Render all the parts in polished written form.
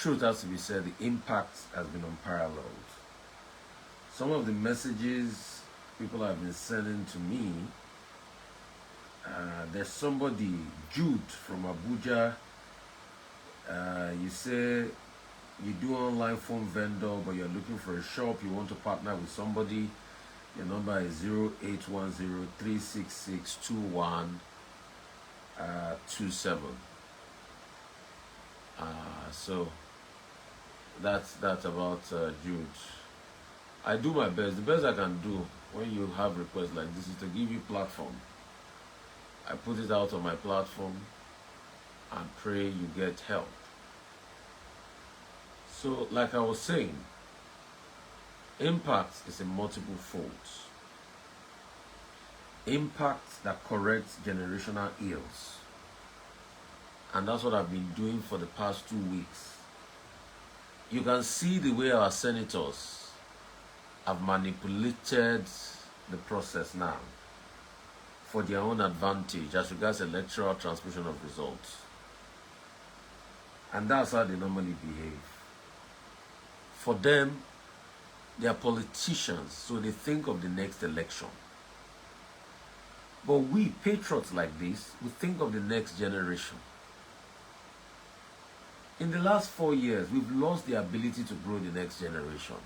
truth has to be said, the impact has been unparalleled. Some of the messages people have been sending to me, there's somebody, Jude from Abuja. You say you do online phone vendor, but you're looking for a shop, you want to partner with somebody. Your number is 0810-366-2127. So that's about Jude. I do my best. The best I can do when you have requests like this is to give you platform. I put it out on my platform and pray you get help. So like I was saying, impact is in multiple folds. Impact that corrects generational ills. And that's what I've been doing for the past 2 weeks. You can see the way our senators have manipulated the process now for their own advantage as regards electoral transmission of results. And that's how they normally behave. For them, they are politicians, so they think of the next election. But we, patriots like this, we think of the next generation. In the last 4 years, we've lost the ability to grow the next generation.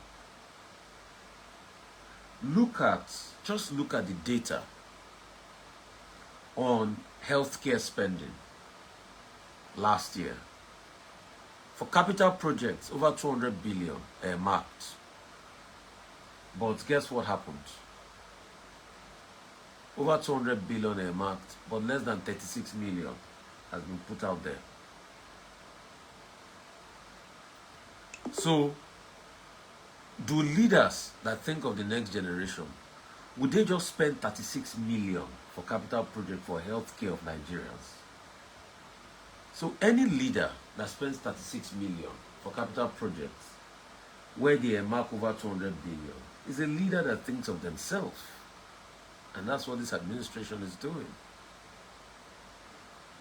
Just look at the data on healthcare spending last year. For capital projects, over 200 billion marked. But guess what happened? Over 200 billion marked, but less than 36 million has been put out there. So, do leaders that think of the next generation, would they just spend 36 million for capital project for healthcare of Nigerians? So any leader that spends 36 million for capital projects where they mark over 200 billion is a leader that thinks of themselves. And that's what this administration is doing.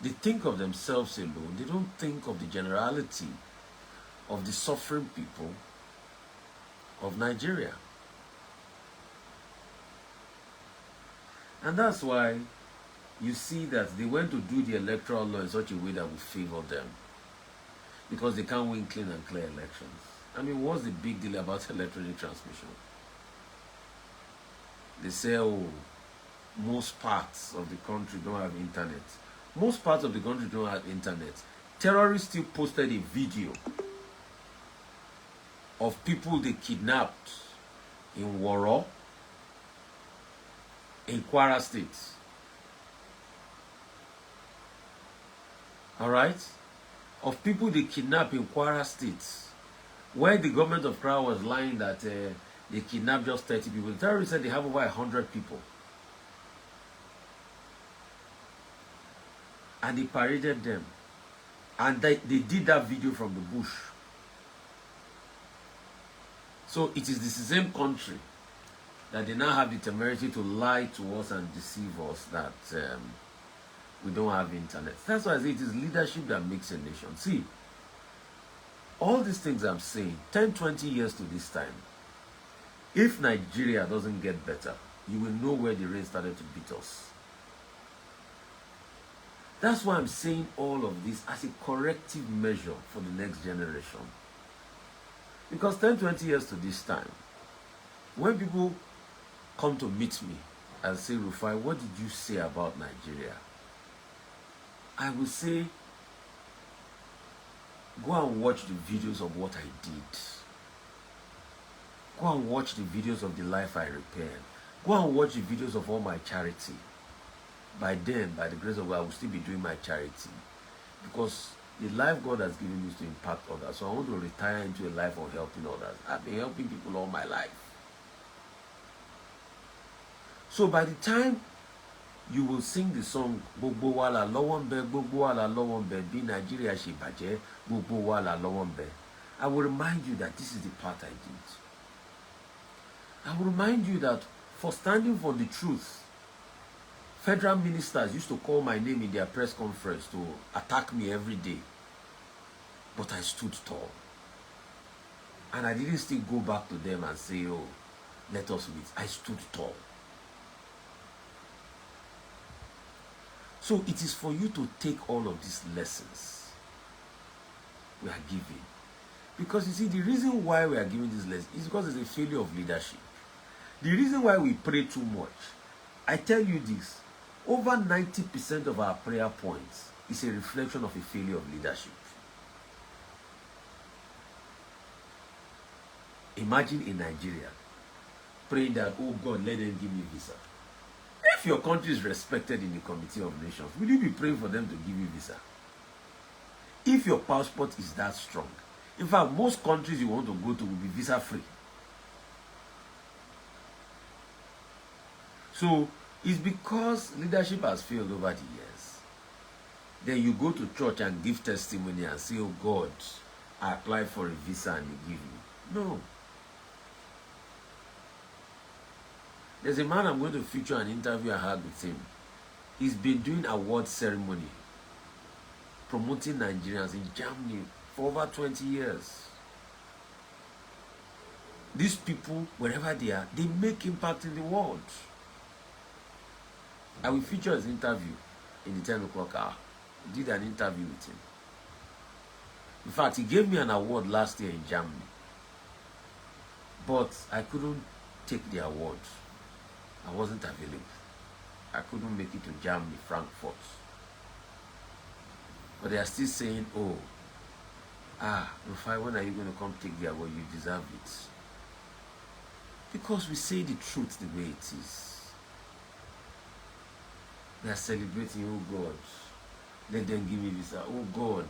They think of themselves alone. They don't think of the generality of the suffering people of Nigeria. And that's why you see that they went to do the electoral law in such a way that would favor them. Because they can't win clean and clear elections. I mean, what's the big deal about electronic transmission? They say, oh, most parts of the country don't have internet. Most parts of the country don't have internet. Terrorists still posted a video of people they kidnapped in Woro, in Kwara State. Alright? Of people they kidnapped in Kwara State, where the government of Kwara was lying that they kidnapped just 30 people. The terrorists said they have over 100 people. And they paraded them. And they did that video from the bush. So it is the same country that they now have the temerity to lie to us and deceive us that we don't have internet. That's why I say it is leadership that makes a nation. See, all these things I'm saying, 10, 20 years to this time, if Nigeria doesn't get better, you will know where the rain started to beat us. That's why I'm saying all of this as a corrective measure for the next generation. Because 10, 20 years to this time, when people come to meet me and say, Rufai, what did you say about Nigeria? I will say, go and watch the videos of what I did. Go and watch the videos of the life I repaired. Go and watch the videos of all my charity. By then, by the grace of God, I will still be doing my charity. Because the life God has given me is to impact others. So I want to retire into a life of helping others. I've been helping people all my life. So by the time you will sing the song, Gbogbo wa la lọ́wọ́ ńbẹ, Gbogbo wa la lọ́wọ́ ńbẹ, bí Nigeria ṣe bàjẹ́, Gbogbo wa la lọ́wọ́ ńbẹ. I will remind you that this is the part I did. I will remind you that for standing for the truth, federal ministers used to call my name in their press conference to attack me every day. But I stood tall. And I didn't still go back to them and say, oh, let us meet. I stood tall. So it is for you to take all of these lessons we are giving. Because you see, the reason why we are giving these lessons is because it's a failure of leadership. The reason why we pray too much, I tell you this, over 90% of our prayer points is a reflection of a failure of leadership. Imagine in Nigeria, praying that, oh God, let them give me visa. If your country is respected in the Committee of Nations, will you be praying for them to give you visa? If your passport is that strong, in fact, most countries you want to go to will be visa free. So it's because leadership has failed over the years. Then you go to church and give testimony and say, oh God, I applied for a visa and they give me. No. There's a man I'm going to feature an interview I had with him. He's been doing award ceremony, promoting Nigerians in Germany for over 20 years. These people, wherever they are, they make impact in the world. I will feature his interview in the 10 o'clock hour. I did an interview with him. In fact, he gave me an award last year in Germany. But I couldn't take the award. I wasn't available. I couldn't make it to Germany, Frankfurt. But they are still saying, oh, Rufai, when are you going to come take the award? You deserve it. Because we say the truth the way it is. They are celebrating, oh God, let them give me visa. Oh God,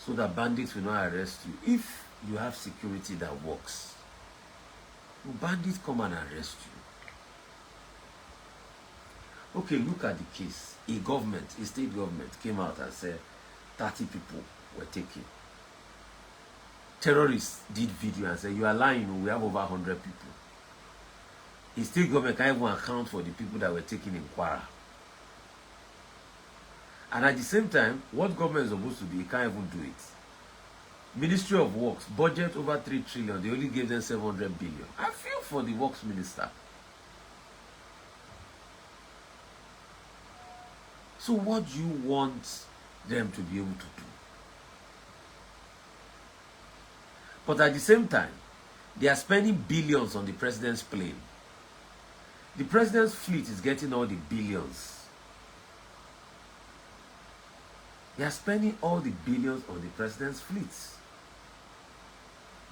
so that bandits will not arrest you. If you have security that works, will bandits come and arrest you? Okay, look at the case. A state government came out and said 30 people were taken. Terrorists did video and said, you are lying, we have over 100 people. A state government can't even account for the people that were taken in Kwara. And at the same time, what government is supposed to do, it can't even do it. Ministry of Works, budget over 3 trillion, they only gave them 700 billion. I feel for the works minister. So what do you want them to be able to do? But at the same time, they are spending billions on the president's plane. The president's fleet is getting all the billions. They are spending all the billions on the president's fleet.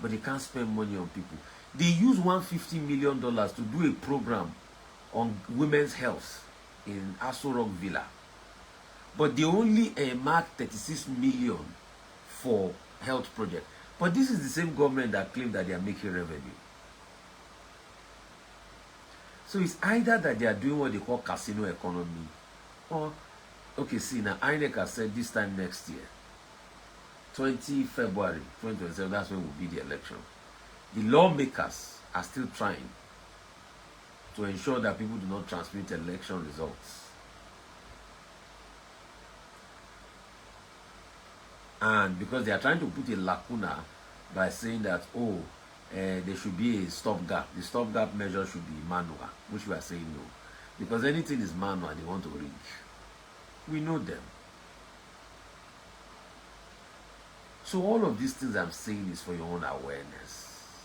But they can't spend money on people. They use $150 million to do a program on women's health in Aso Rock Villa. But they only marked 36 million for health project. But this is the same government that claimed that they are making revenue. So it's either that they are doing what they call casino economy, or, okay, see, now INEC has said this time next year, 20 February 2027, that's when will be the election. The lawmakers are still trying to ensure that people do not transmit election results. And because they are trying to put a lacuna by saying that, oh, there should be a stopgap. The stopgap measure should be manual, which we are saying no. Because anything is manual, they want to rig. We know them. So all of these things I'm saying is for your own awareness.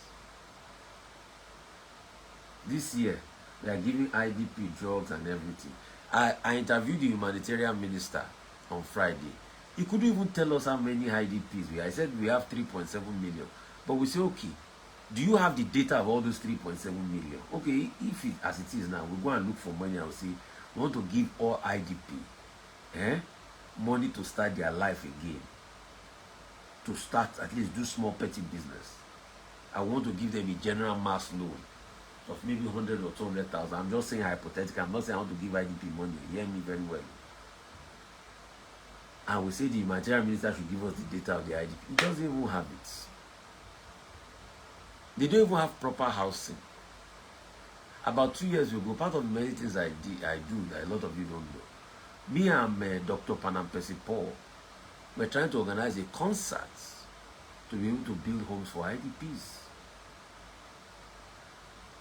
This year, they are giving IDP drugs and everything. I interviewed the humanitarian minister on Friday. He couldn't even tell us how many IDPs we have. I said we have 3.7 million. But we say, okay, do you have the data of all those 3.7 million? Okay, if it, as it is now, we go and look for money and we'll say, we want to give all IDP money to start their life again. To start, at least do small petty business. I want to give them a general mass loan of maybe 100 or 200,000. I'm just saying hypothetical. I'm not saying I want to give IDP money. Hear me very well. And we say the humanitarian minister should give us the data of the IDP. He doesn't even have it. They don't even have proper housing. About 2 years ago, part of the many things I do that a lot of you don't know. Me and Dr. Panampesi Paul were trying to organize a concert to be able to build homes for IDPs.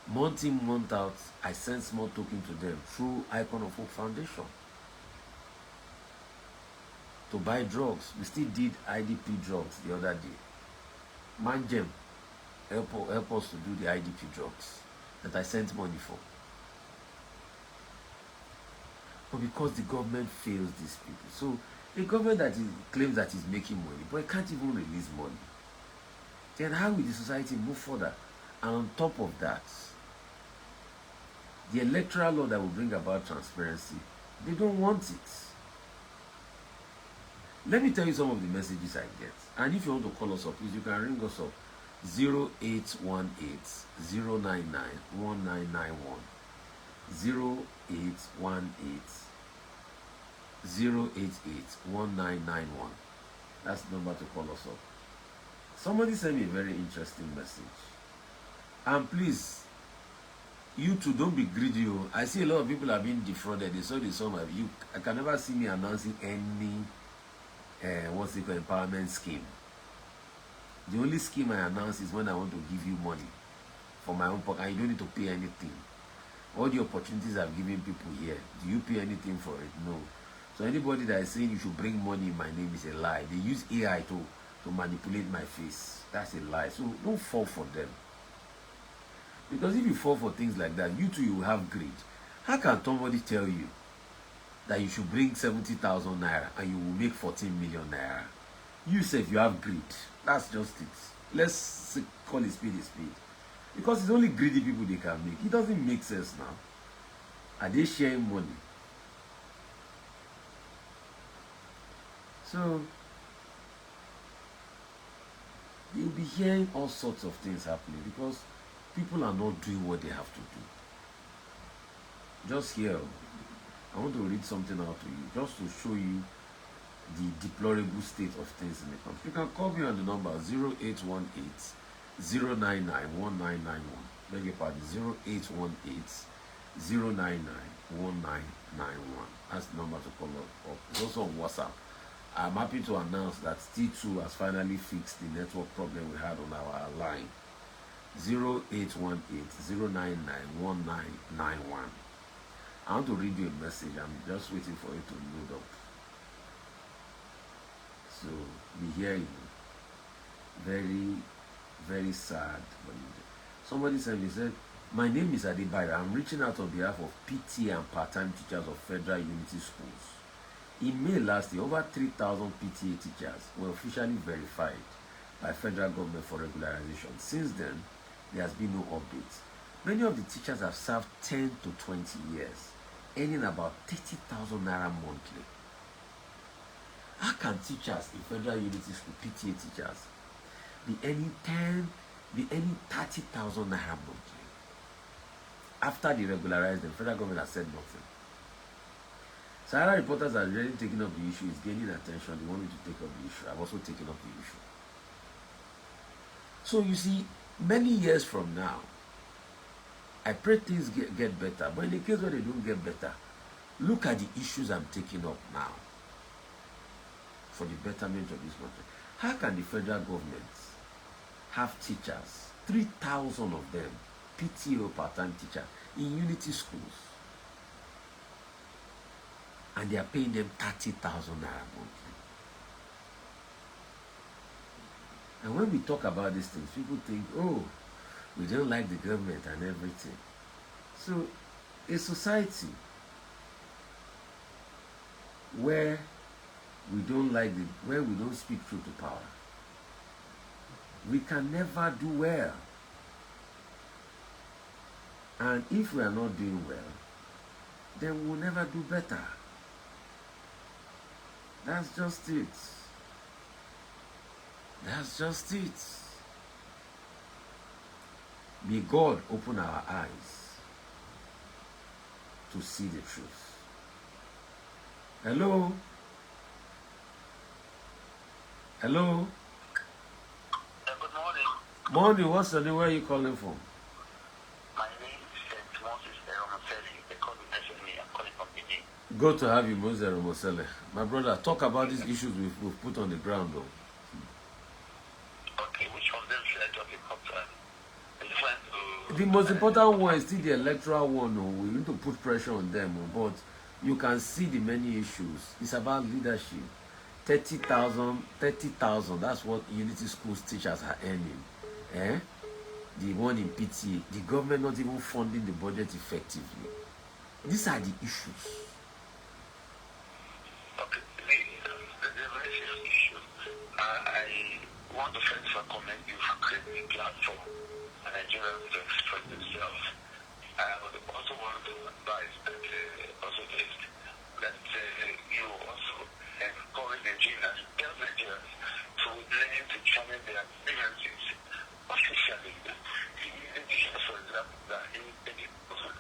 Month in, month out, I send small token to them through Icon of Hope Foundation to buy drugs. We still did IDP drugs the other day. Manjem help us to do the IDP drugs that I sent money for. But because the government fails these people, so a government that claims that is making money, but it can't even release money, then how will the society move further? And on top of that, the electoral law that will bring about transparency, they don't want it. Let me tell you some of the messages I get. And if you want to call us up, please, you can ring us up 0818 099 1991. 0818 088 1991. That's the number to call us up. Somebody sent me a very interesting message. And please, you too, don't be greedy. I see a lot of people are being defrauded. They saw the sum of you. I can never see me announcing any what's it called, empowerment scheme. The only scheme I announce is when I want to give you money for my own pocket, and you don't need to pay anything. All the opportunities I've given people here, do you pay anything for it? No. So anybody that is saying you should bring money in my name is a lie. They use AI to manipulate my face. That's a lie. So don't fall for them. Because if you fall for things like that, you too, you will have greed. How can somebody tell you that you should bring 70,000 naira and you will make 14 million naira? You say if you have greed. That's just it. Let's call it speed. Because it's only greedy people they can make. It doesn't make sense now. Are they sharing money? So you'll be hearing all sorts of things happening because people are not doing what they have to do. Just here, I want to read something out to you, just to show you the deplorable state of things in the country. You can call me on the number 0818 099 1991. Beg your pardon, 0818 099 1991. That's the number to call up. It's also on WhatsApp. I'm happy to announce that T2 has finally fixed the network problem we had on our line. 0818 099 1991. I want to read you a message. I'm just waiting for it to load up. So be hearing. Very, very sad. Somebody said, my name is Adebayo. I'm reaching out on behalf of PT and part-time teachers of Federal Unity Schools. In May last year, over 3,000 PTA teachers were officially verified by federal government for regularization. Since then, there has been no updates. Many of the teachers have served 10 to 20 years, earning about 30,000 naira monthly. How can teachers in Federal Unity School, PTA teachers, be earning 30,000 naira monthly? After they regularized them, federal government has said nothing. Sahara reporters are already taking up the issue. It's gaining attention. They want me to take up the issue. I've also taken up the issue. So you see, many years from now, I pray things get better. But in the case where they don't get better, look at the issues I'm taking up now for the betterment of this country. How can the federal government have teachers, 3,000 of them, PTO part-time teachers, in unity schools, and they are paying them 30,000 naira monthly? And when we talk about these things, people think, oh, we don't like the government and everything. So a society where we don't like where we don't speak truth to power, we can never do well. And if we are not doing well, then we'll never do better. That's just it. That's just it. May God open our eyes to see the truth. Hello? Hello? Good morning. Morning, what's the name? Where are you calling from? My name is Moses Eromoseli. They call me Eseni. I'm calling from Benin. Good to have you, Moses Eromoseli. My brother, talk about these issues we've put on the ground, though. of them should I talk about? The most important one is still the electoral one. Oh, we need to put pressure on them. Oh, but you can see the many issues. It's about leadership. 30,000, that's what Unity Schools teachers are earning. Eh? The one in PTA, the government not even funding the budget effectively. These are the issues. Okay, the very serious issue. I want to first commend you for creating a platform and Nigerians to express themselves. I would also want to advise that you also encourage Nigerians, tell Nigerians to learn to channel their experiences officially. For example, that any person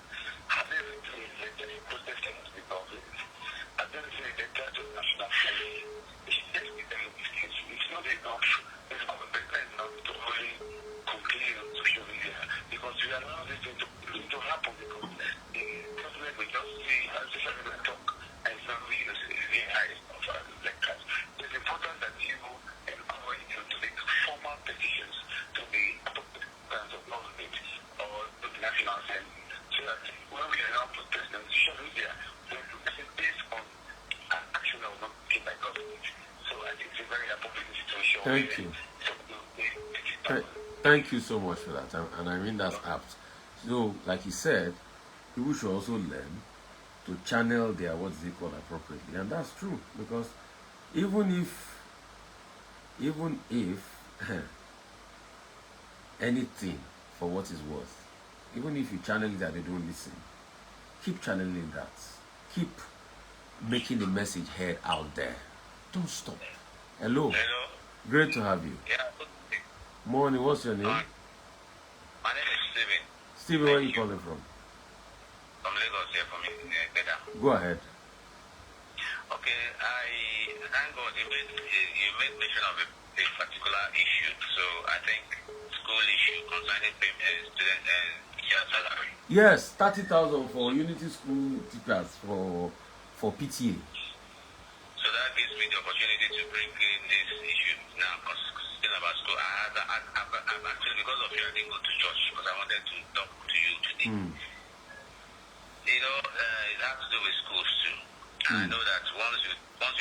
has everything in the protesting the government. I don't say they try to national family. It's not enough. It's not enough to only complain on social media because we allow this thing to happen because the government will just see how social media talk and it's not real AI of lectures. It's important that you empower you to make formal petitions to the appropriate branch of government or to the national assembly so that when we are now protesting social media, we're protesting based on an action that was not taken by government. So I think it's a very appropriate situation. Thank you. Thank you so much for that, and I mean that's apt. So, like he said, people should also learn to channel their what's they call appropriately, and that's true because even if anything for what is worth, even if you channel it and they don't listen, keep channeling that, keep making the message heard out there. Don't stop. Hello. Great to have you. Yeah. Morning, what's your name? My name is Steven. Steven, where are you calling from? From Lagos, here from Beda. Go ahead. Okay, I thank God you made mention of a particular issue. So I think school issue concerning student and teacher salary. Yes, 30,000 for Unity School teachers for PTA. So that gives me the opportunity to bring in this issue now because still about school. I'm actually, because of you, I didn't go to church because I wanted to talk to you today. You know, it has to do with schools too. I know that once you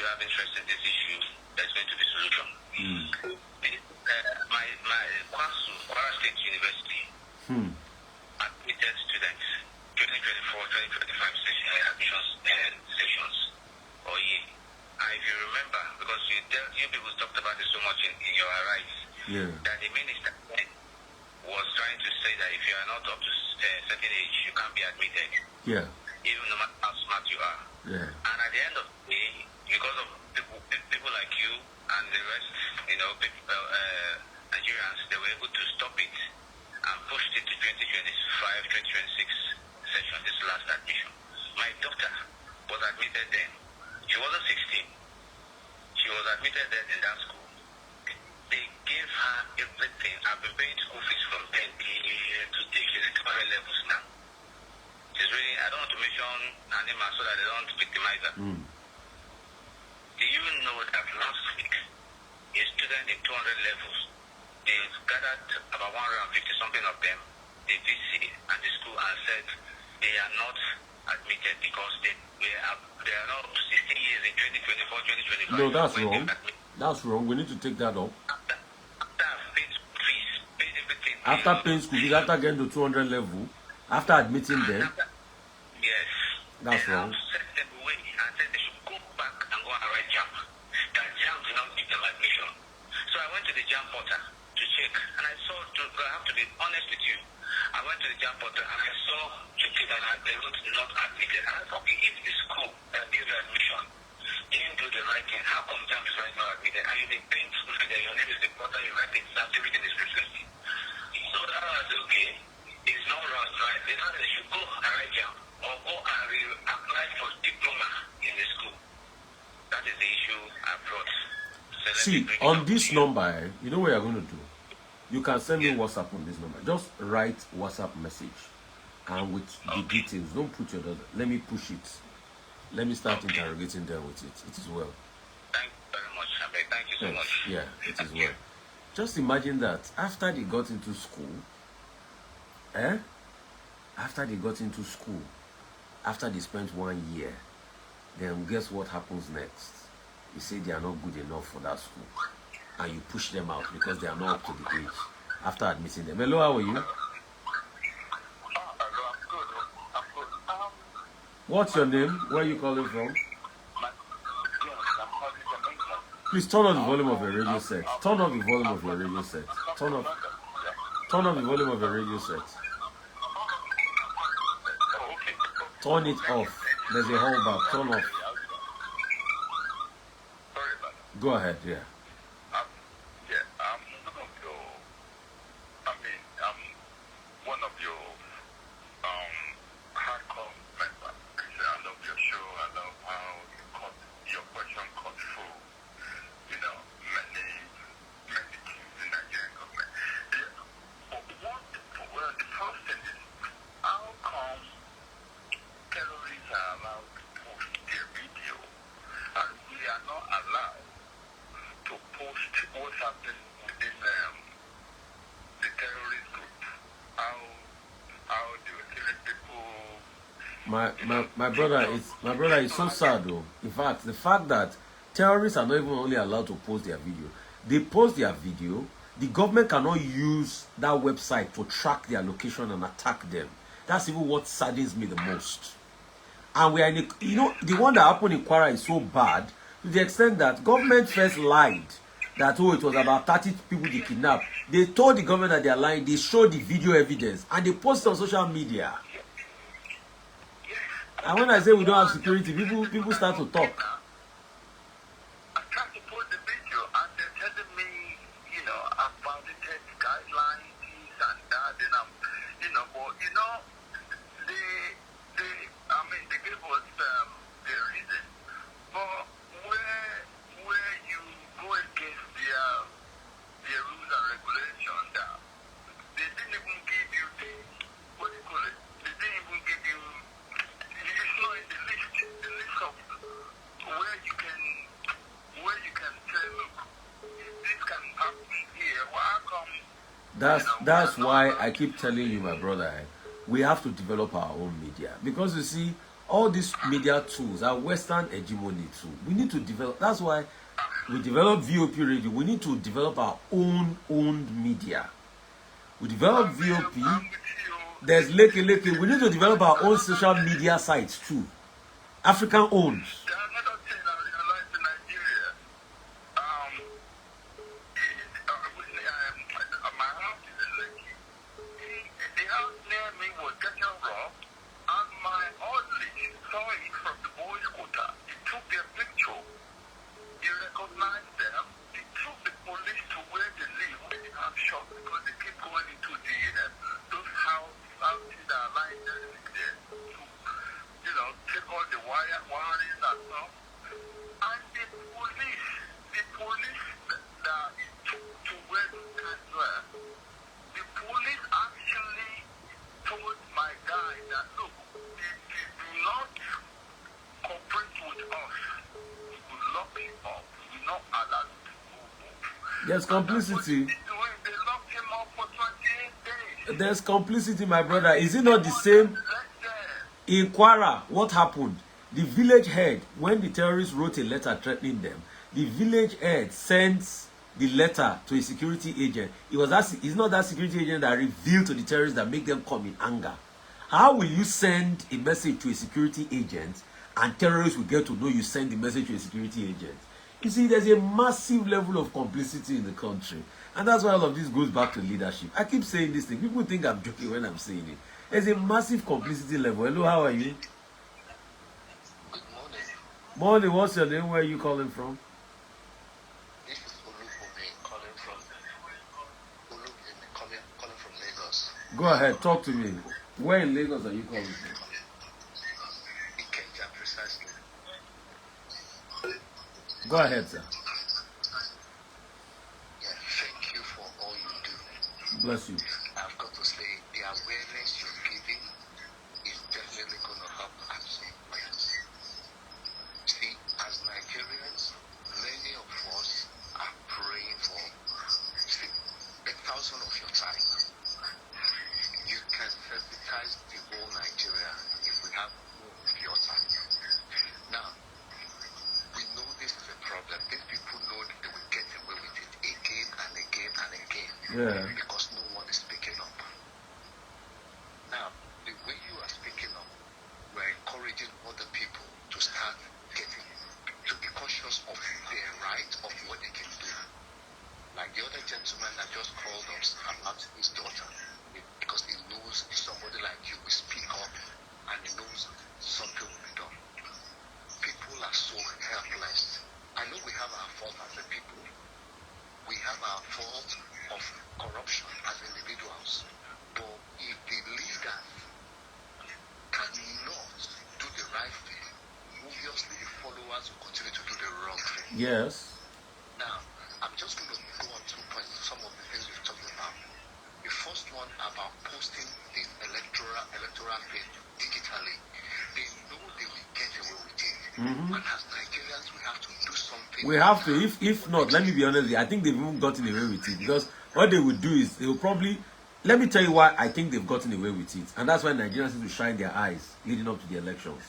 have interest in this issue, there's going to be solution. My Kwara State University admitted students 2024-2025 sessions or year. If you remember, because you people talked about it so much in your arrival, that the minister was trying to say that if you are not up to a certain age, you can't be admitted. Yeah. Even no matter how smart you are. Yeah. And at the end of the day, because of people like you and the rest, Nigerians, they were able to stop it and pushed it to 2025-2026 session, this last admission. My daughter was admitted then. She wasn't 16. She was admitted then in that school. They gave her everything. I've been paying school fees from 10 to take it to high levels now. She's really, I don't want to mention her name so that they don't victimize her. Do you know that last week, a student in 200 levels, they gathered about 150 something of them, the VC and the school, and said they are not admitted because they are not 16 years in 2024, 2025. No, that's wrong. That's wrong. We need to take that up. After paying school fees, after getting to 200 level, after admitting them. Yes. That's wrong. Sent them away and said they should go back and go and write JAMB. That JAMB did not give them admission. So I went to the JAMB portal to check, and I saw, I have to be honest with you, I went to the JAMB portal and I saw that they wrote not admitted. And I thought, okay, if the school that gave the admission didn't do the right thing, how come JAMB is right now admitted? And you've been paying school fee, your name is the portal, you write exams, everything is precisely. So that was okay. It's not wrong, right? They know they should go and write JAMB or go and apply for diploma in the school. That is the issue I brought. So see, on this number, you know what you're going to do? You can send me WhatsApp on this number. Just write WhatsApp message. And with the details, don't put your daughter. Let me push it. Let me start interrogating them with it. It is well. Thank you very much, Abe. Thank you so much. Yeah, it is well. Just imagine that after they got into school, after they got into school, after they spent 1 year, then guess what happens next? You say they are not good enough for that school, and you push them out because they are not up to the age after admitting them. Hello, how are you? Hello, I'm good. I'm good. What's your name? Where are you calling from? Yes, I'm calling Jamaica. Please turn off the volume of your radio set. Turn off the volume of your radio set. Turn off the volume of your radio set. Oh, okay. Turn it off. There's a holdback. Turn off. Sorry about that. Go ahead, yeah. Yeah, I'm one of your, I'm one of your hardcore members. I love your show. I love how your question cut through, many things in Nigerian government. Yeah. Well, the first thing is, how come terrorists are allowed to post their video and we are not allowed to post what's happening within the terrorist group? How they were killing people. My brother is so sad though. In fact, the fact that terrorists are not even only allowed to post their video, they post their video, the government cannot use that website to track their location and attack them. That's even what saddens me the most. And we are in a, the one that happened in Kwara is so bad to the extent that government first lied that, oh, it was about 30 people they kidnapped. They told the government that they are lying. They showed the video evidence and they posted on social media. And when I say we don't have security, people start to talk. I tried to post the video and they're telling me, I violated guidelines, this and that, and but they gave us the reason. But where you go against their rules and regulations, that they didn't even give you what do you call it? They didn't even give you. It's not in the list of where you can say, look, this can happen here. Well, how come? That's why I keep telling you, my brother, we have to develop our own media. Because you see, all these media tools are Western hegemony too. We need to develop. That's why we develop VOP radio. We need to develop our own media. We develop VOP. There's Leke. We need to develop our own social media sites too. African owned. There's another thing I realized in Nigeria. My house is in Lekki. The house near me was getting robbed, and my husband saw it from the boys' quarter. He took their picture. He recognized them. He took the police to where they live, where they have shop, because they keep going into those houses that are lying there to, take all the wiring and stuff. And the police that he took to where those guys were, the police actually told my guy that, look, if you do not cooperate with us, we will lock you up. We will not allow you to move. There's complicity. They locked him up for 28 days. There's complicity, my brother. Is it not the same? In Kwara, what happened? The village head, when the terrorists wrote a letter threatening them, the village head sends the letter to a security agent. It's not that security agent that revealed to the terrorists that make them come in anger. How will you send a message to a security agent and terrorists will get to know you send the message to a security agent? You see, there's a massive level of complicity in the country. And that's why all of this goes back to leadership. I keep saying this thing. People think I'm joking when I'm saying it. There's a massive complicity level. Hello, how are you? Good morning. Morning, what's your name? Where are you calling from? This is calling from Lagos. Go ahead, talk to me. Where in Lagos are you calling from? Ikeja, precisely. Go ahead, sir. Yeah, thank you for all you do. Bless you. I've got to say, the awareness you're giving is definitely going to help us. See, as Nigerians, many of us are praying for Yeah. because no one is speaking up. Now, the way you are speaking up, we're encouraging other people to start to be conscious of their right of what they can do. Like the other gentleman that just called us about his daughter, because he knows somebody like you will speak up and he knows something will be done. People are so helpless. I know we have our fault as a people. We have our fault of corruption as individuals. But if the leaders cannot do the right thing, obviously the followers will continue to do the wrong thing. Yes. Now, I'm just going to go on 2 points, some of the things we've talked about. The first one about posting this electoral thing digitally. They know they will get away with it. And as Nigerians, we have to do something. We have to. If not, let me be honest with you, I think they've even gotten away with it. Because what they would do is they will probably, let me tell you why I think they've gotten away with it. And that's why Nigerians need to shine their eyes leading up to the elections.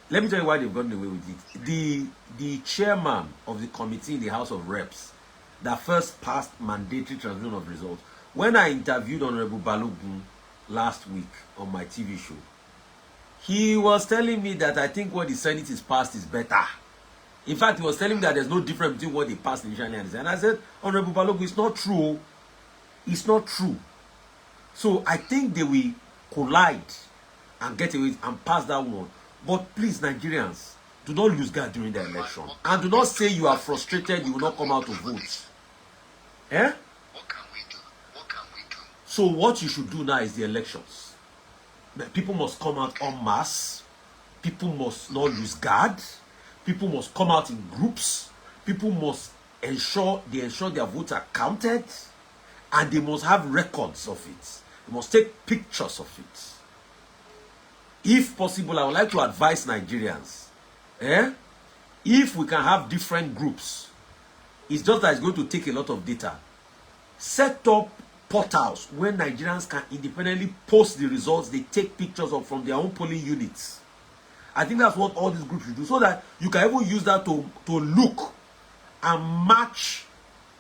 Let me tell you why they've gotten away with it. The chairman of the committee in the House of Reps that first passed mandatory transmission of results, when I interviewed Honorable Balogun last week on my TV show, he was telling me that I think what the Senate is passed is better. In fact, he was telling me that there's no difference between what they passed initially and the Senate. And I said, Honorable Balogun, it's not true. It's not true. So I think they will collide and get away and pass that one. But please, Nigerians, do not lose guard during the election. And do not say you are frustrated, you will not come out to vote. Eh? What can we do? What can we do? So what you should do now is the elections. People must come out en masse. People must not lose guard. People must come out in groups. People must ensure their votes are counted. And they must have records of it. They must take pictures of it. If possible, I would like to advise Nigerians. If we can have different groups, it's just that it's going to take a lot of data. Set up portals where Nigerians can independently post the results they take pictures of from their own polling units. I think that's what all these groups should do, so that you can even use that to look and match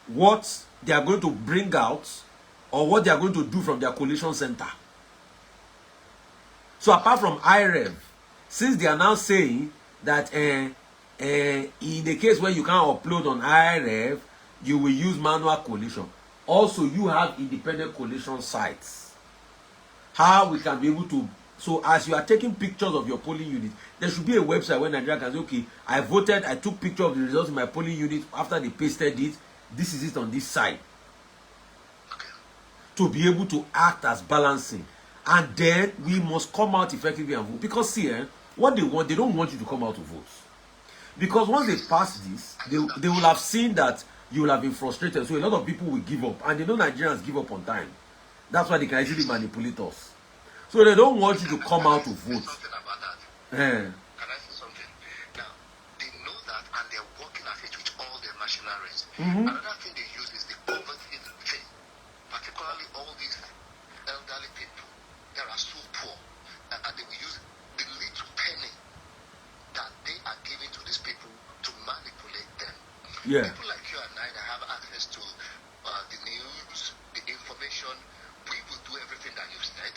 what they are going to bring out or what they are going to do from their coalition center. So apart from IREV, since they are now saying that in the case where you can't upload on IREV, you will use manual coalition. Also, you have independent coalition sites. How we can be able to, so as you are taking pictures of your polling unit, there should be a website where Nigeria can say, okay, I voted, I took picture of the results in my polling unit. After they pasted it, this is it on this side. To be able to act as balancing. And then we must come out effectively and vote. Because see, what they want, they don't want you to come out to vote. Because once they pass this, they will have seen that you will have been frustrated. So a lot of people will give up. And they know Nigerians give up on time. That's why they can easily manipulate us. So they don't want you to come out to vote. Can I say something? Now, they know that and they're working at it with all their machineries. Another thing they use is the poverty thing. Particularly all these elderly people that are so poor. And they will use the little penny that they are giving to these people to manipulate them. Yeah. People like you and I that have access to the news, the information, we will do everything that you've said.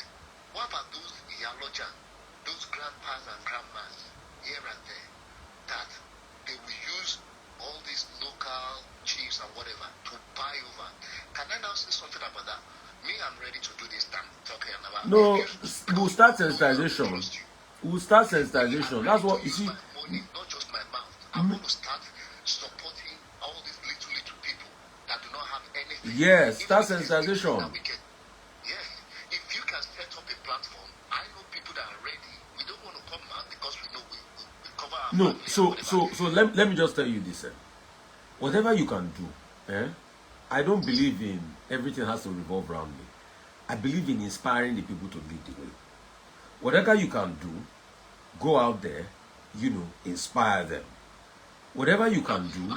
What about those Yaloja, those grandpas and grandmas here and there, that they will use all these local chiefs and whatever to buy over? Can I now say something about that? Me, I'm ready to do this time talking about. No, we'll start sensitization. We'll start sensitization. That's what you see. Money, not just my mouth. I'm going to start supporting all these little people that do not have anything. Yes, start sensitization. Yes, if you can set up a platform, I know people that are ready. We don't want to come out because we know we cover our No, family so let me just tell you this. Whatever you can do, I don't believe in everything has to revolve around me. I believe in inspiring the people to lead the way. Whatever you can do, go out there, inspire them. Whatever you can do,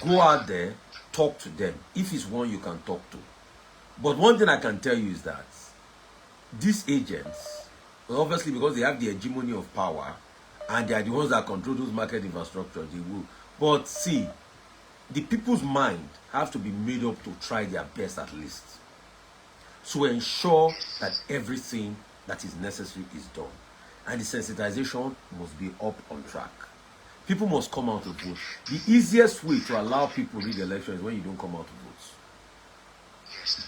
go out there, talk to them. If it's one you can talk to. But one thing I can tell you is that these agents, obviously because they have the hegemony of power and they are the ones that control those market infrastructure, they will. But see, the people's mind have to be made up to try their best at least to ensure that everything that is necessary is done. And the sensitization must be up on track. People must come out to vote. The easiest way to allow people to read the election is when you don't come out to vote. Yes.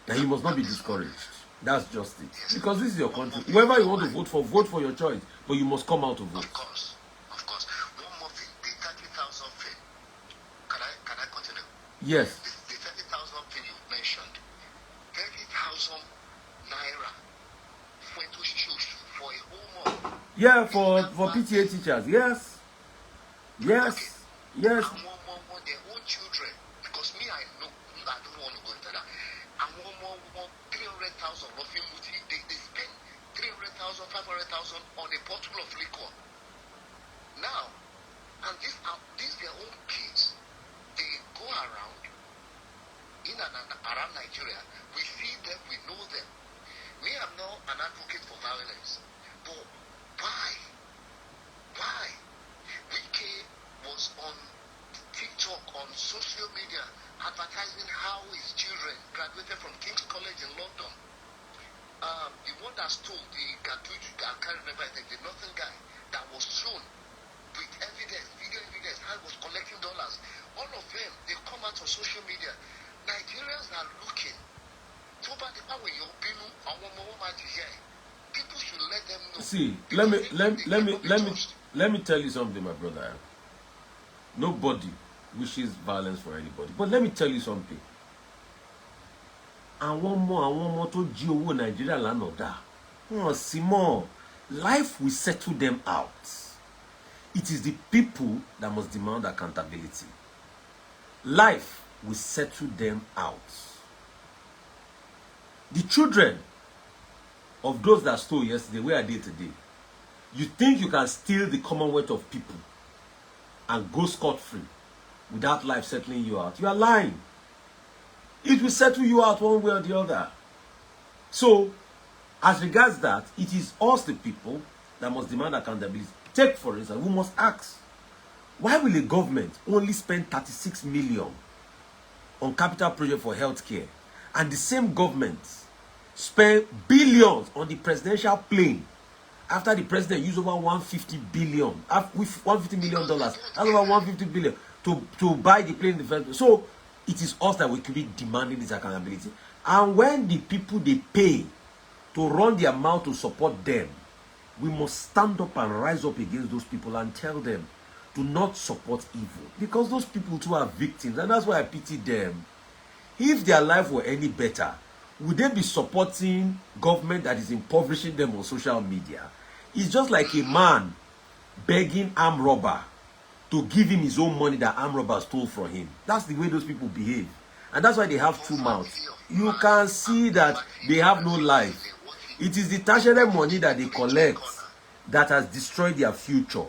And you must not be discouraged. That's just it. Because this is your country. Whoever you want to vote for your choice. But you must come out to vote. Of course. Of course. One more thing. The 30,000 thing. Can I continue? Yes. The 30,000 thing you mentioned. 30,000 naira went to shoot for a whole month. Yeah, for PTA teachers. Yes. Yes. Okay. Yes. And one, their own children. Because me, I know, I don't want to go into that. And one 300,000 roughly. They spend 300,000, 500,000 on a bottle of liquor. Now, and these their own kids. They go around in and around Nigeria. We see them, we know them. Me, I'm not an advocate for violence. But why? Why? Wike was on TikTok, on social media, advertising how his children graduated from King's College in London. The one that stole the Gatuju, I can't remember, I think, the Northern guy that was shown with evidence, video evidence, how he was collecting dollars. All of them, they come out on social media. Nigerians are looking. People should let them know. See, let me tell you something, my brother. Nobody wishes violence for anybody. But let me tell you something. And one more to jí Nigeria land of that. Simon, life will settle them out. It is the people that must demand accountability. Life will settle them out. The children of those that stole yesterday, where are they today? You think you can steal the commonwealth of people and go scot-free without life settling you out? You are lying. It will settle you out one way or the other. So, as regards that, it is us, the people, that must demand accountability. Take, for instance, we must ask, why will a government only spend 36 million on capital project for healthcare, and the same government spend billions on the presidential plane after the president used over 150 billion, with $150 million, that's over 150 billion to buy the plane in the first place. So it is us that we could be demanding this accountability. And when the people they pay to run their mouth to support them, we must stand up and rise up against those people and tell them to not support evil, because those people too are victims, and that's why I pity them. If their life were any better, would they be supporting government that is impoverishing them on social media? It's just like a man begging armed robber to give him his own money that armed robber stole from him. That's the way those people behave. And that's why they have two mouths. You can see that they have no life. It is the tertiary money that they collect that has destroyed their future.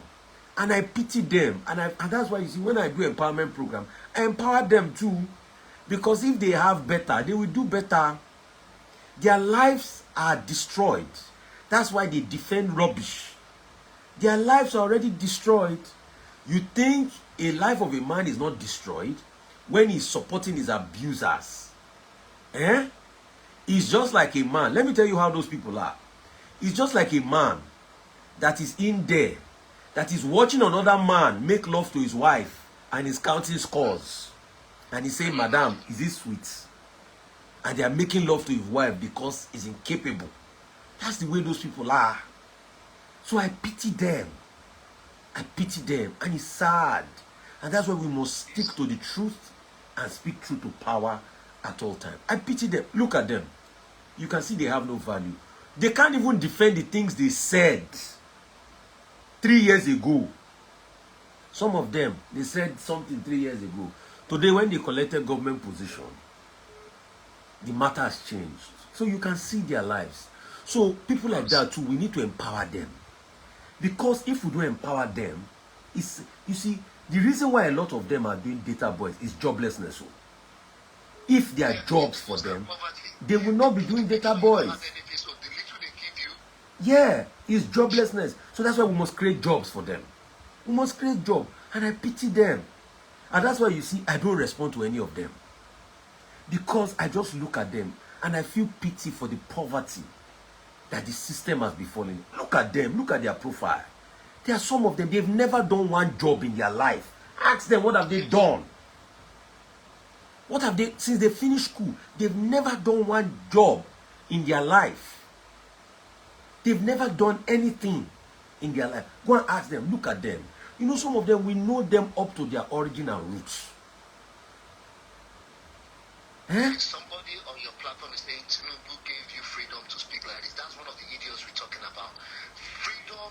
And I pity them. And that's why you see, when I do empowerment program, I empower them too. Because if they have better, they will do better. Their lives are destroyed. That's why they defend rubbish. Their lives are already destroyed. You think a life of a man is not destroyed when he's supporting his abusers? It's just like a man. Let me tell you how those people are. It's just like a man that is in there, that is watching another man make love to his wife and is counting scores. And he's saying, Madam, is it sweet? And they are making love to his wife because he's incapable. That's the way those people are. So I pity them. I pity them. And it's sad. And that's why we must stick to the truth and speak truth to power at all times. I pity them. Look at them. You can see they have no value. They can't even defend the things they said 3 years ago. Some of them, they said something 3 years ago. Today, when they collected government position, the matter has changed. So you can see their lives. So people like that too, we need to empower them. Because if we don't empower them, it's, you see, the reason why a lot of them are doing data boys is joblessness. If there are jobs for them, they will not be doing data boys. Yeah, it's joblessness. So that's why we must create jobs for them. We must create jobs. And I pity them. And that's why you see, I don't respond to any of them. Because I just look at them and I feel pity for the poverty that the system has befallen. Look at them, look at their profile. There are some of them, they've never done one job in their life. Ask them, what have they done? What have they, since they finished school, they've never done one job in their life. They've never done anything in their life. Go and ask them, look at them. You know, some of them, we know them up to their origin and roots. Somebody on your platform is saying Tinubu gave you freedom to speak like this. That's one of the idiots we're talking about. Freedom.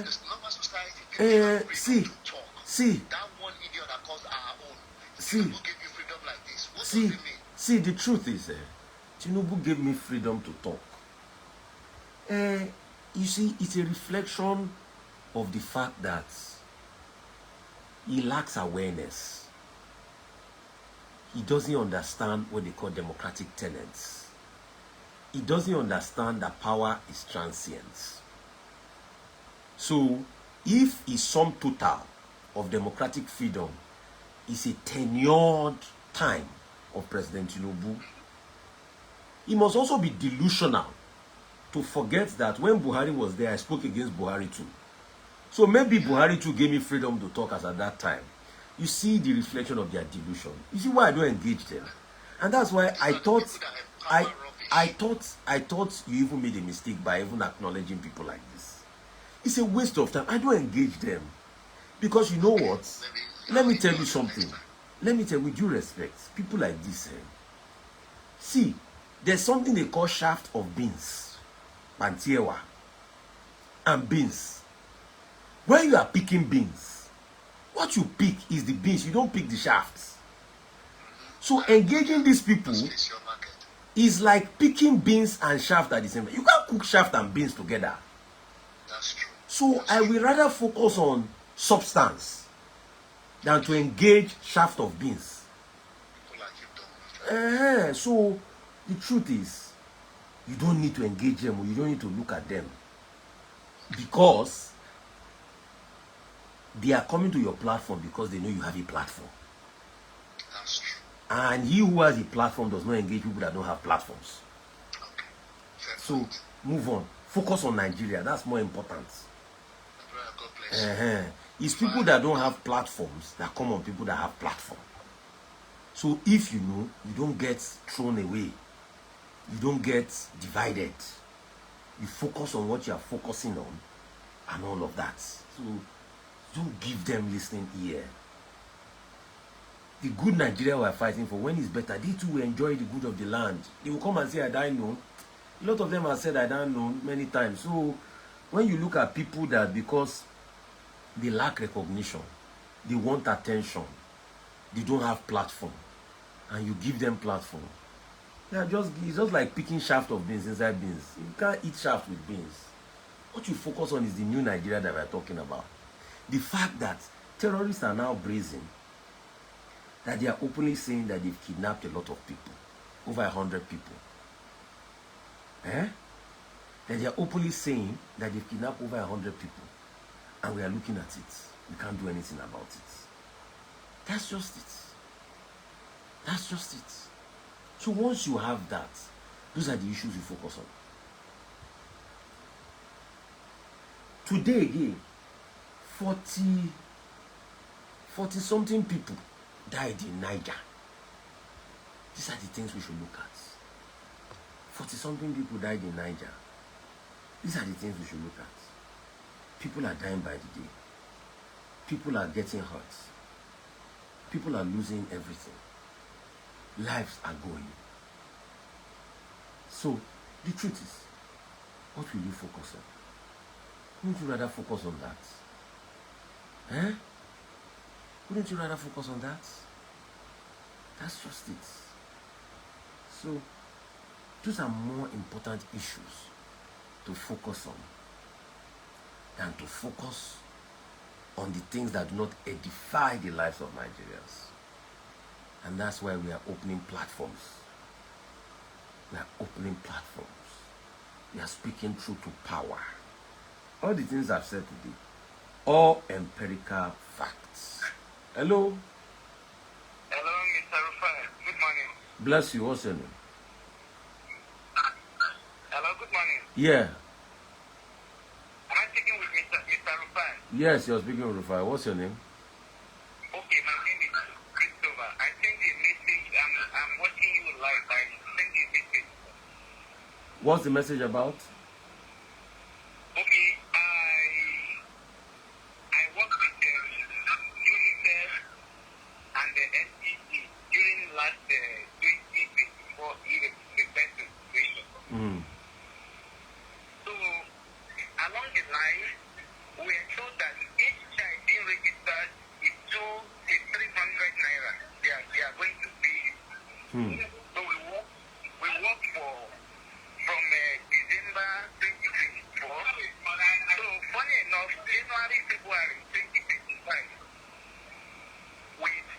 This normal society. People See, to talk. see. That one idiot that calls our own. See. Tinubu gave you freedom like this. What See, does it mean? see, the truth is, Tinubu gave me freedom to talk. You see, it's a reflection of the fact that he lacks awareness. He doesn't understand what they call democratic tenets. He doesn't understand that power is transient. So, if his sum total of democratic freedom is a tenured time of President Tinubu, he must also be delusional to forget that when Buhari was there, I spoke against Buhari too. So maybe Buhari too gave me freedom to talk as at that time. You see the reflection of their delusion. You see why I don't engage them. And that's why I thought you even made a mistake by even acknowledging people like this. It's a waste of time. I don't engage them. Because you know what? Let me tell you something. Let me tell you, with due respect, people like this, see, there's something they call shaft of beans, pantiewa, and beans. When you are picking beans, what you pick is the beans. You don't pick the shafts. So engaging these people is like picking beans and shaft at the same time. You can't cook shaft and beans together. That's true. So I will rather focus on substance than to engage shaft of beans. People like you don't. So the truth is, you don't need to engage them or you don't need to look at them, because they are coming to your platform because they know you have a platform. That's true. And he who has a platform does not engage people that don't have platforms. Okay. So move on. Focus on Nigeria. That's more important. God bless you. It's people that don't have platforms that come on people that have platform. So if you know, you don't get thrown away. You don't get divided. You focus on what you are focusing on and all of that. So don't give them listening ear. The good Nigeria we are fighting for, when it's better, they too will enjoy the good of the land. They will come and say, I don't know. A lot of them have said, I don't know, many times. So when you look at people that, because they lack recognition, they want attention, they don't have platform, and you give them platform, it's just like picking shaft of beans inside beans. You can't eat shaft with beans. What you focus on is the new Nigeria that we're talking about. The fact that terrorists are now brazen, that they are openly saying that they've kidnapped a lot of people, over 100 people. That they are openly saying that they've kidnapped over 100 people, and we are looking at it. We can't do anything about it. That's just it. That's just it. So once you have that, those are the issues you focus on. Today again, 40 something people died in Niger. These are the things we should look at. 40 something people died in Niger. These are the things we should look at. People are dying by the day. People are getting hurt. People are losing everything. Lives are going. So the truth is, what will you focus on? Wouldn't you rather focus on that? Wouldn't you rather focus on that? That's just it. So those are more important issues to focus on than to focus on the things that do not edify the lives of Nigerians. And that's why we are opening platforms. We are opening platforms. We are speaking truth to power. All the things I've said today, all empirical facts. Hello? Bless you. What's your name? Hello, good morning. Yeah. Am I speaking with Mr. Rufai? Yes, you're speaking with Rufai. What's your name? Okay, my name is Christopher. I sent you a message. I'm watching you live. I sent you a message. What's the message about? Okay, I worked with UNICEF and the NCC during last 2024 year situation. Mm. So, along the line, we are told that each child being registered is 300 naira. They are going to pay. So we work from December 2024. So funny enough, January, February 2025,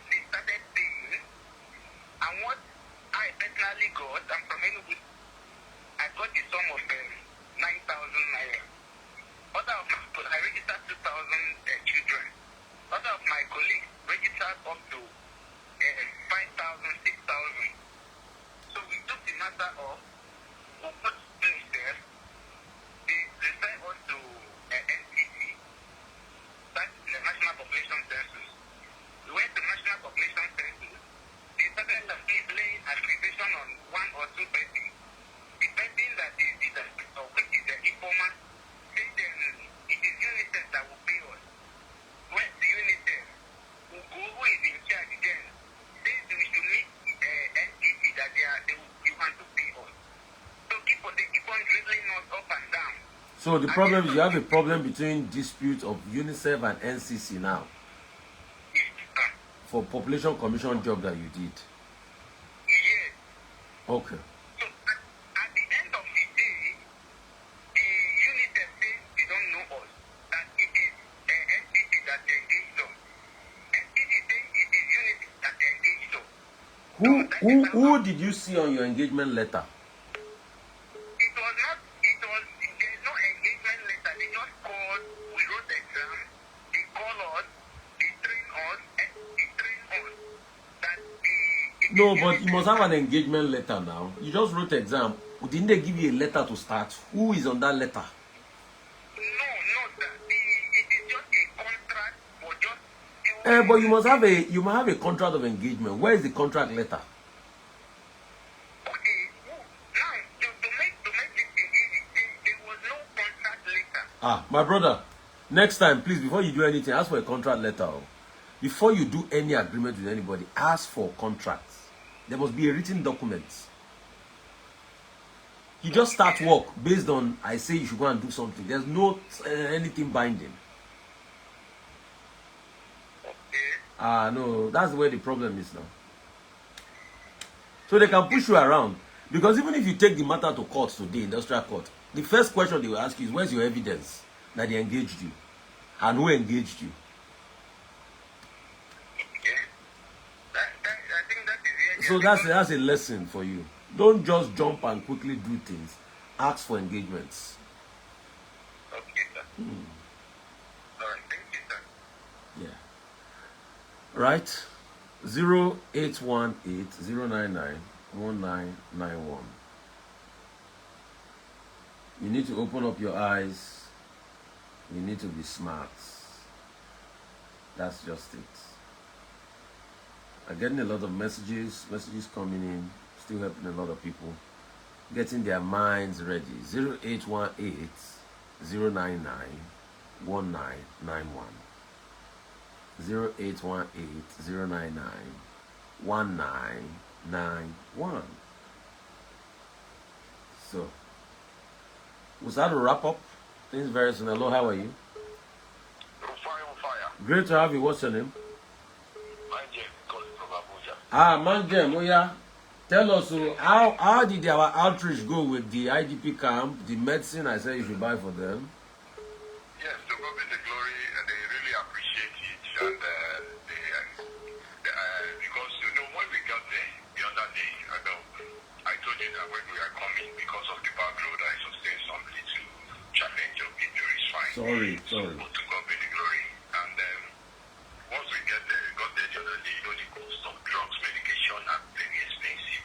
they started paying. And what I personally got, I'm from Enugu, I got the sum of 9,000 naira. I registered 2,000 children. Other of my colleagues registered up to 5,000, 6,000. So we took the matter of what UNICEF. They referred us to NCC, that's the National Population Census. We went to National Population Census. They started laying accusation on one or two persons. The person that is which is the informant, said it is UNICEF that will pay us. Went to UNICEF, who is in charge then, says we should meet NCC that they want to pay us. So they keep on dribbling us up and down. So the problem is you have a problem between dispute of UNICEF and NCC now for population commission job that you did. Yes. Okay. So at the end of the day, the UNICEF says they don't know us, that it is NCC that engaged us. NCC says it is UNICEF that engaged us. Who did you see on your engagement letter? There's no engagement letter. They just called, we wrote the exam, they call us, they train us, and they train us. No, but you must have an engagement letter now. You just wrote exam. Didn't they give you a letter to start? Who is on that letter? No, sir. It is just a contract for just... But you must have a contract of engagement. Where is the contract letter? My brother, next time, please, before you do anything, ask for a contract letter. Before you do any agreement with anybody, ask for contracts. There must be a written document. You just start work based on, I say you should go and do something. There's no anything binding. No, that's where the problem is now. So they can push you around. Because even if you take the matter to court today, industrial court, the first question they will ask you is, where's your evidence that they engaged you? And who engaged you? So that's a lesson for you. Don't just jump and quickly do things. Ask for engagements. Okay, sir. All right, thank you, sir. Yeah. Right? 0818-099-1991. You need to open up your eyes. You need to be smart. That's just it. I'm getting a lot of messages coming in, still helping a lot of people, getting their minds ready. 0818-099-1991. 0818-099-1991. So, was that a wrap up? Things very soon. Hello, how are you? Rufai on fire. Great to have you. What's your name? Manjem, oh yeah. Tell us, how did our outreach go with the IDP camp, the medicine I said you should buy for them? Yes, to God be the glory, and they really appreciate it. And because, when we got there the other day, I told you that when we are coming, because of the back road, I sustained some little challenge of injuries, fine. Sorry. So, to God be the glory. And once we got there the other day, the cost of drugs, medication are very expensive.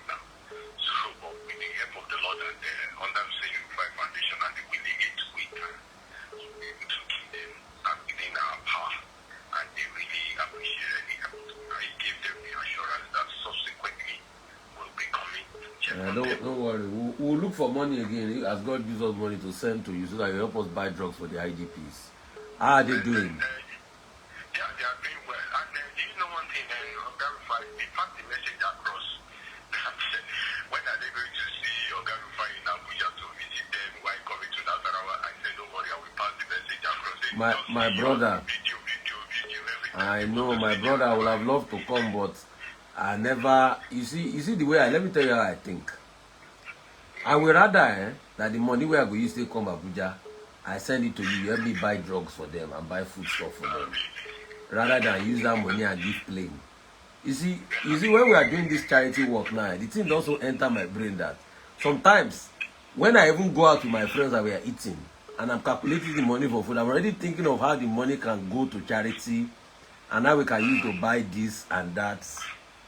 Don't worry. We'll look for money again as God gives us money to send to you so that you help us buy drugs for the IDPs. How are they doing? Yeah, they are doing well. And do you know one thing? Oga Rufai, they passed the message across. When are they going to see Oga Rufai in Abuja to visit them while coming to Nasarawa? I said, don't worry, I will pass the message across. My brother. Video, every time. I know my brother would have loved to come, but I never. You see the way let me tell you how I think. I would rather that the money where I go use to come Abuja, I send it to you. You help me buy drugs for them and buy food stuff for them, rather than use that money and give plain. You see when we are doing this charity work now, the thing also enter my brain that sometimes when I even go out with my friends and we are eating and I'm calculating the money for food, I'm already thinking of how the money can go to charity and how we can use to buy this and that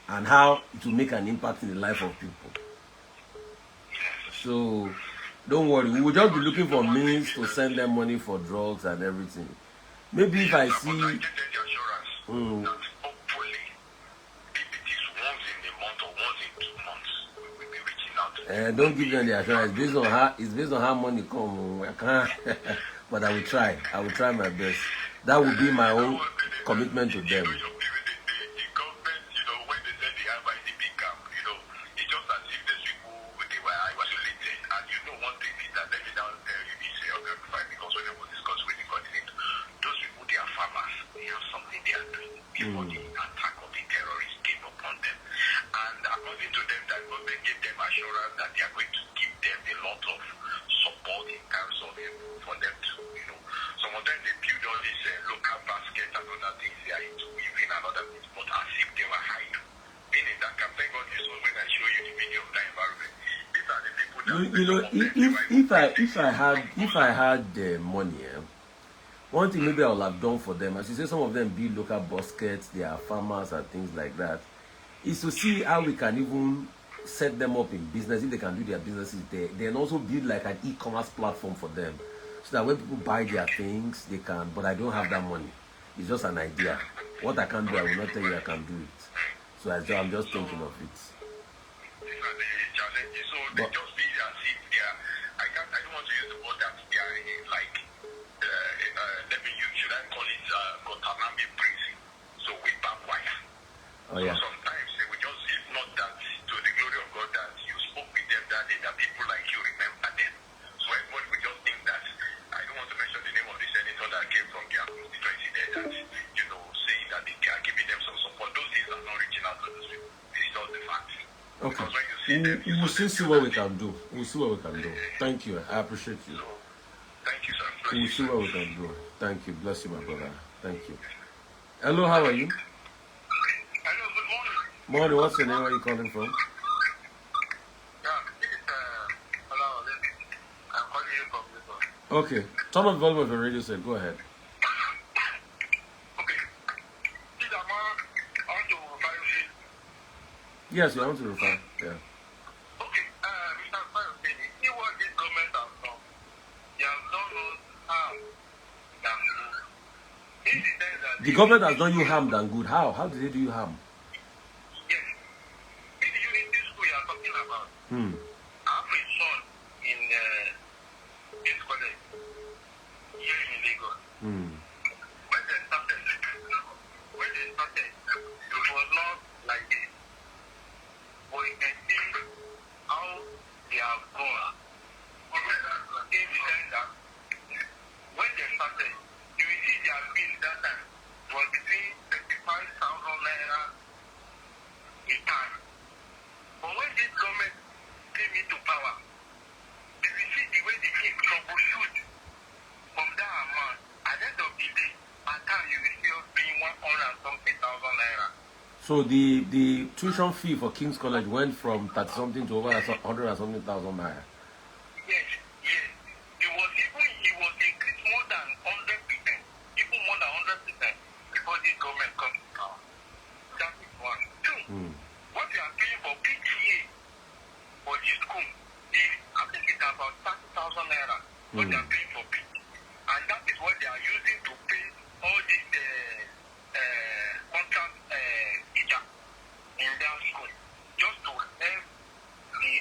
and how it will make an impact in the life of people. So don't worry, we will just be looking for means to send them money for drugs and everything. Maybe if I see that hopefully, if it is once in a month or once in 2 months, we will be reaching out to them. don't give them the assurance. It's based on how money come. I can't, but I will try. I will try my best. That will be my own commitment to them. The government, when they said they have IDP camp, it's just as if these people, they were isolated. And one thing is that let me down tell you this, because when I was discussing with the coordinator, those people, they are farmers. They have something they are doing before the attack of the terrorists came upon them. And according to them, that government gave them assurance that they are going to give them a lot of support in terms of for them to, some of them they build all these local baskets and other things they are into weaving and other things, but as if they were hiding. Being in that camp, thank God this was when I show you the video of that environment. These are the people that if I had the money, one thing maybe I would have done for them, as you say, some of them build local baskets, they are farmers and things like that, is to see how we can even set them up in business. If they can do their businesses there, then also build like an e-commerce platform for them, so that when people buy their things, they can. But I don't have that money. It's just an idea. What I can do, I will not tell you I can do it. So I'm just thinking of it. These are the challenges. So they just feel as if they are. I don't want to use the word that they are like. Should I call it Guantanamo prison? So we back wire. Oh yeah. So sometimes they will just, if not that, to the glory of God, that you spoke with them that day, that people like you remember them. So everybody will just think that. I don't want to mention the name of the senator that came from their constituency there, that saying that they are giving them some support. Those things are not reaching out to those people. This is not the fact. Okay. We'll see what we can do. We'll see what we can do. Thank you. I appreciate you. So, thank you, sir. We'll see what we can do. Thank you. Bless you, my brother. Thank you. Hello, how are you? Hello, good morning. Morning, what's your name? Where are you calling from? Yeah, this is Bola Ahmed. I'm calling you from Lagos. Okay. Turn on the volume of your radio set. Go ahead. Okay. This is I want to Rufai Oseni. Yes, you want to refer. Yeah. Okay, Mr. Rufai Oseni, see what this government has done. They have done us harm than good. In the sense that The government has done you harm than good. How? How did they do you harm? yes, in the unity school you are talking about, Hmm. I have a son in this college here in Lagos. Hmm. When they started, it was not like this. But you can see how they have gone. In the sense that when they started, you will see their bill that time was between 35,000 naira a time. But when this government came into power, you will see the way the king troubleshoot from that amount. At the end of the day, at time you will still paying 100 and something thousand naira. So the tuition fee for King's College went from 30 something to over 100 and something thousand naira. Yes. It was increased more than 100%, even more than 100% before this government comes to power. That is one. Two, what you are paying for PTA for the school is, I think it's about 30,000 naira. What they are paying for PTA. And that is what they are using to pay all these contract teachers in their school, just to help the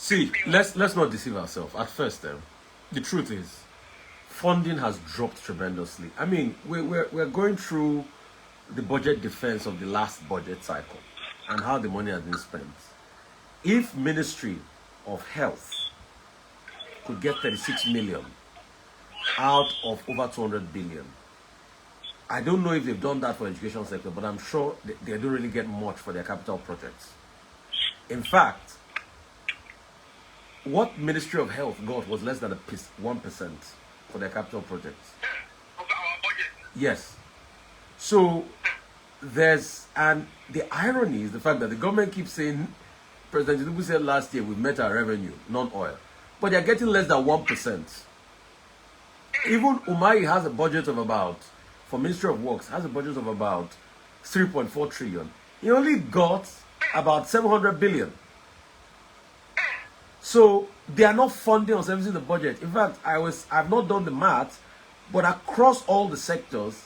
See, let's not deceive ourselves. At first, the truth is, funding has dropped tremendously. I mean, we're going through the budget defense of the last budget cycle and how the money has been spent. If Ministry of Health could get 36 million out of over 200 billion, I don't know if they've done that for education sector, but I'm sure they don't really get much for their capital projects. In fact, what Ministry of Health got was less than 1% for their capital projects. Yes. So and the irony is the fact that the government keeps saying, President Tinubu said last year, we've met our revenue, non-oil, but they're getting less than 1%. Even Umari has a budget of about, for Ministry of Works, has a budget of about 3.4 trillion. He only got about 700 billion. So they are not funding or servicing the budget. In fact, I've not done the math, but across all the sectors,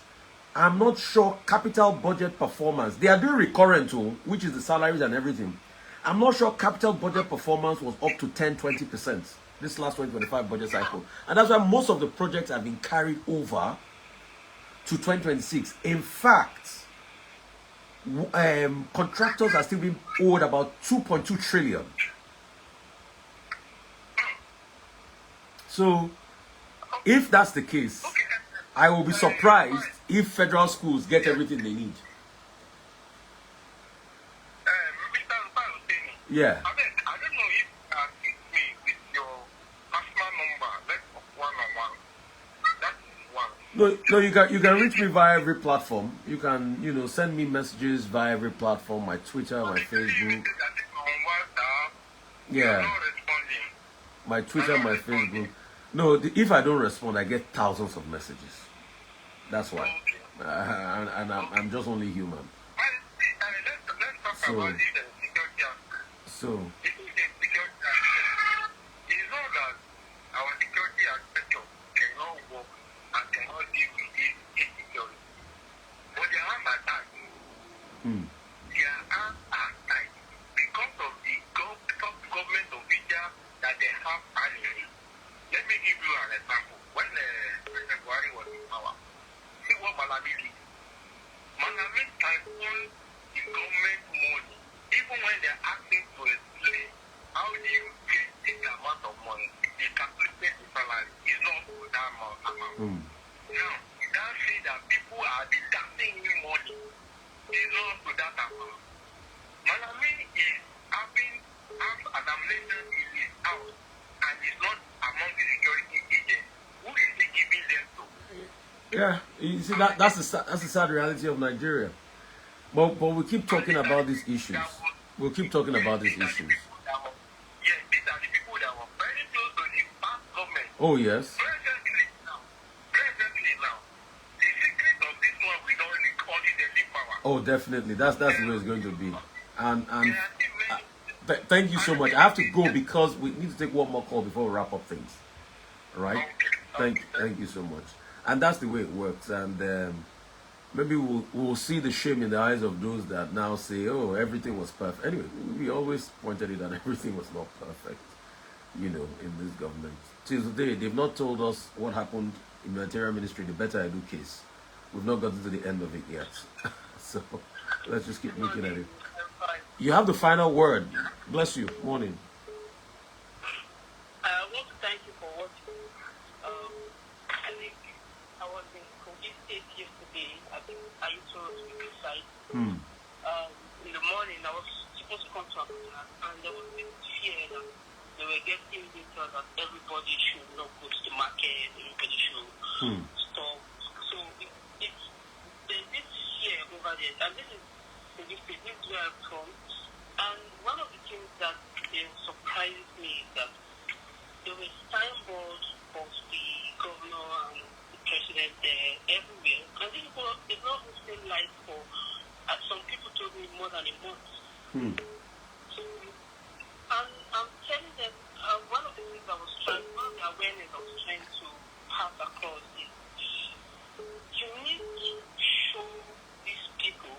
I'm not sure capital budget performance. They are doing recurrent too, which is the salaries and everything. I'm not sure capital budget performance was up to 10-20% this last 2025 budget cycle. And that's why most of the projects have been carried over to 2026. In fact, contractors are still being owed about 2.2 trillion. So, if that's the case, I will be surprised if federal schools get everything they need. Mr. Rufai Oseni, Yeah. I don't know if you can hit me with your personal number, let's one-on-one. That is one. No, you can reach me via every platform. You can, send me messages via every platform, my Twitter, my Facebook. Yeah. My Twitter, my Facebook. No, if I don't respond, I get thousands of messages. That's why. And I'm just only human. Let's talk about this security aspect. So. It's not that our security aspect cannot work and cannot deal with this insecurity. But their hands are tied. Their hands are tied because of the top government officials that they have annually. Let me give you an example. When President Bola was in power, see what Malami did. Malami tycoon the government money, even when they're asking to explain how do you get this amount of money, they calculate the salary. It's not for that amount. Now, you can't say that people are deducting you money. It's not to that amount. Malami is having an ammunition in his house and is not among the security agents. Who is he giving them to? Yeah, you see that's the sad reality of Nigeria. But we keep talking about these issues. We'll keep talking about these issues. Yes, these are the people that were very close to the past government. Oh yes. Presently now, the secret of this one we don't really call it the lead power. Oh, definitely. That's the way it's going to be. And thank you so much. I have to go because we need to take one more call before we wrap up things. All right? Thank you so much. And that's the way it works. And maybe we'll see the shame in the eyes of those that now say, oh, everything was perfect. Anyway, we always pointed it that everything was not perfect, in this government. Till today, they've not told us what happened in the Interior Ministry, the Better Edu case. We've not gotten to the end of it yet. So let's just keep looking at it. You have the final word. Bless you. Morning. I want to thank you for what I think I was in Kogi State yesterday. I think I used to the site. In the morning, I was supposed to come to Abuja, and there was this fear that they were getting data that everybody should not go to the market, everybody should stop. So there's this fear over there, and this is where I'm from. And one of the things that surprised me is that there were signboards of the governor and the president there everywhere. And they've not been light for, some people told me, more than a month. So, and I'm telling them, one of the things one of the awareness I was trying to pass across is you need to show these people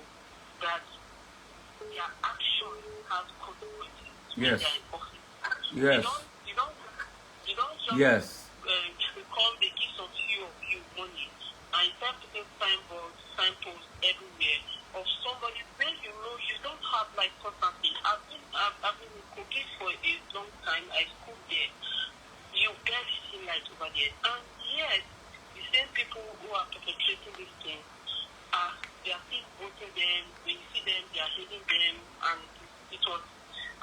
that their action has consequences when Yes. they are in office. Yes. You don't just Yes. come, they give some few of you money, and you start putting signposts everywhere of somebody when you know you don't have like constantly. I've been in Kogi for a long time. I schooled there. You barely see light over there, and yes, the same people who are perpetrating these things they are still voting them. When you see them, they are hating them, and it was.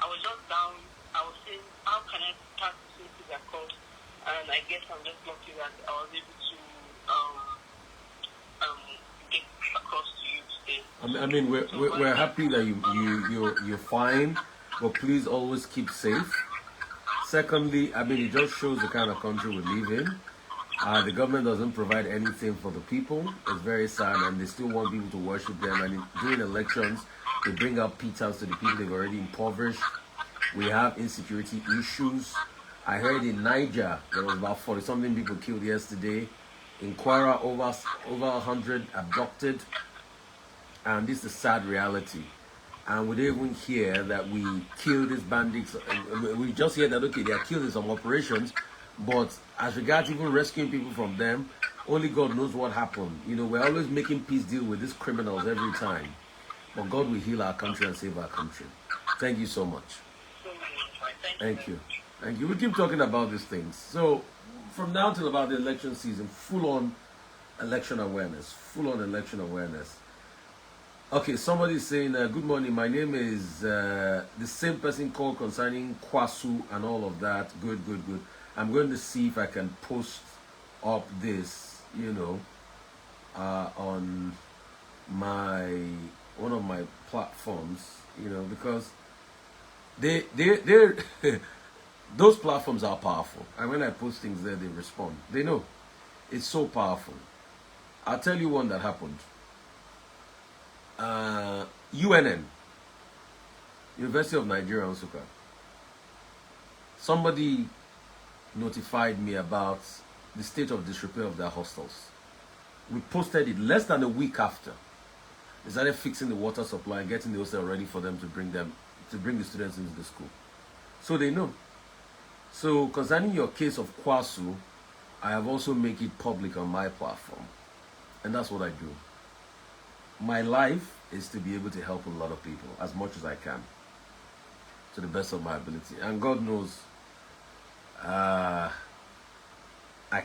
I was just down. I was saying, how can I pass this message across? And I guess I'm just lucky that I was able to get across to you today. I mean, we're happy that you're fine, but please always keep safe. Secondly, I mean, it just shows the kind of country we live in. The government doesn't provide anything for the people. It's very sad, and they still want people to worship them. And during elections, they bring out pitas to the people they've already impoverished. We have insecurity issues. I heard in Niger there was about 40-something people killed yesterday. In Kwara, over 100 abducted. And this is the sad reality. And we don't even hear that we killed these bandits. We just hear that, okay, they are killed in some operations. But as regards even rescuing people from them, only God knows what happened. You know, we're always making peace deal with these criminals every time. But God will heal our country and save our country. Thank you so much. Thank you. Thank you. We keep talking about these things. So, from now till about the election season, full-on election awareness. Full-on election awareness. Okay, somebody's saying, good morning, my name is the same person called concerning Kwasu and all of that. Good, good, good. I'm going to see if I can post up this, you know, on one of my platforms, you know, because they're those platforms are powerful. And when I post things there, they respond. They know. It's so powerful. I'll tell you one that happened. UNN, University of Nigeria, Nsukka. Somebody notified me about the state of disrepair of their hostels. We posted it less than a week after. They started fixing the water supply and getting the hostel ready for them to bring the students into the school. So they know. So concerning your case of Kwasu, I have also made it public on my platform. And that's what I do. My life is to be able to help a lot of people as much as I can, to the best of my ability. And God knows, I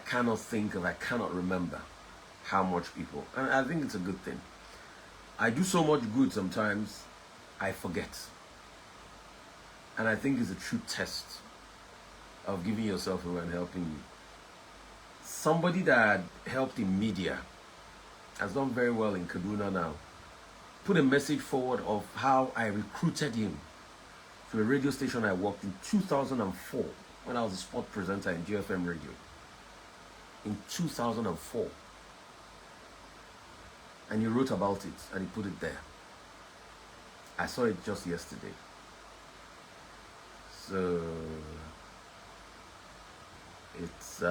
cannot think and I cannot remember how much people. And I think it's a good thing. I do so much good sometimes, I forget. And I think it's a true test of giving yourself away and helping you. Somebody that helped in media has done very well in Kaduna now. Put a message forward of how I recruited him to a radio station I worked in 2004 when I was a sport presenter in GFM radio. In 2004. And he wrote about it and he put it there. I saw it just yesterday. So it's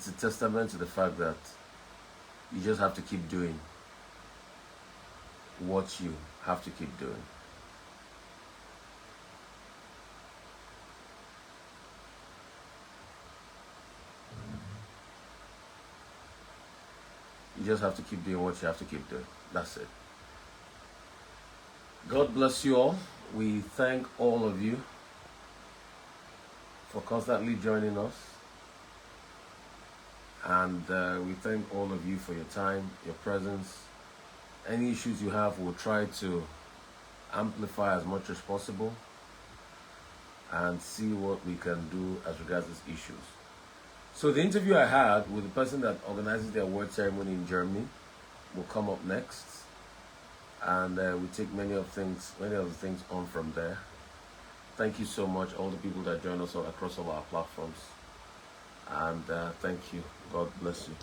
a testament to the fact that you just have to keep doing what you have to keep doing. You just have to keep doing what you have to keep doing. That's it. God bless you all. We thank all of you for constantly joining us. And we thank all of you for your time, your presence. Any issues you have, we'll try to amplify as much as possible and see what we can do as regards these issues. So the interview I had with the person that organizes the award ceremony in Germany will come up next. And we take many of the things on from there. Thank you so much, all the people that join us all across all our platforms. And thank you. God bless you.